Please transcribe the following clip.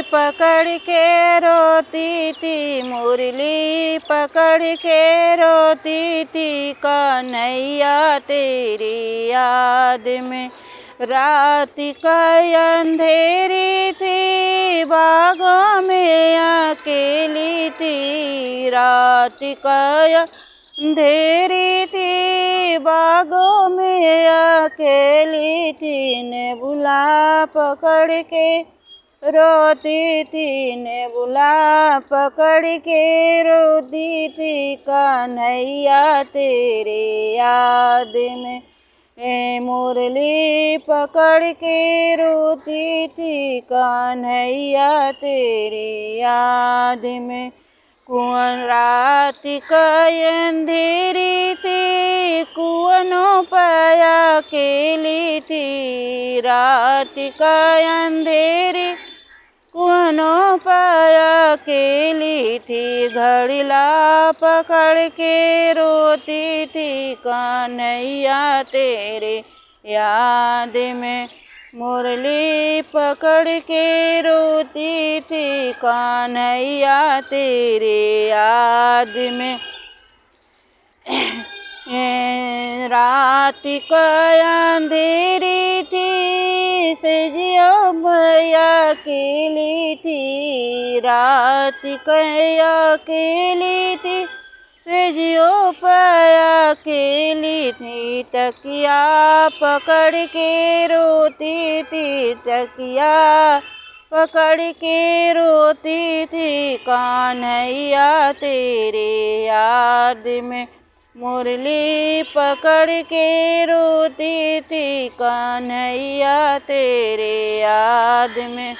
पकड़ के रोती थी, मुरली पकड़ के रोती थी, कन्हैया तेरी याद में। रात का अंधेरी थी, बागों में अकेली थी, रात का अंधेरी थी, बागों में अकेली थी, नेबुला पकड़ के रोती थी, नेबुला पकड़ के रोती थी, कन्हैया तेरे याद में। मुरली पकड़ के रोती थी, कन्हैया तेरी याद में। कुंवर रात का अंधेरी थी, कुआनों पर अकेली थी, रात का अंधेरी कुआनों पर अकेली थी, घड़िला पकड़ के रोती थी, कन्हैया तेरे याद में। मुरली पकड़ के रोती थी, कन्हैया तेरे याद में। रात का अंधेरी थी, सजियो मैया अकेली थी, रात का अकेली थी, सजियो पाया अकेली थी, तकिया पकड़ के रोती थी, तकिया पकड़ के रोती थी, कन्हैया तेरे याद में। मुरली पकड़ के रोती थी, कन्हैया तेरे याद में।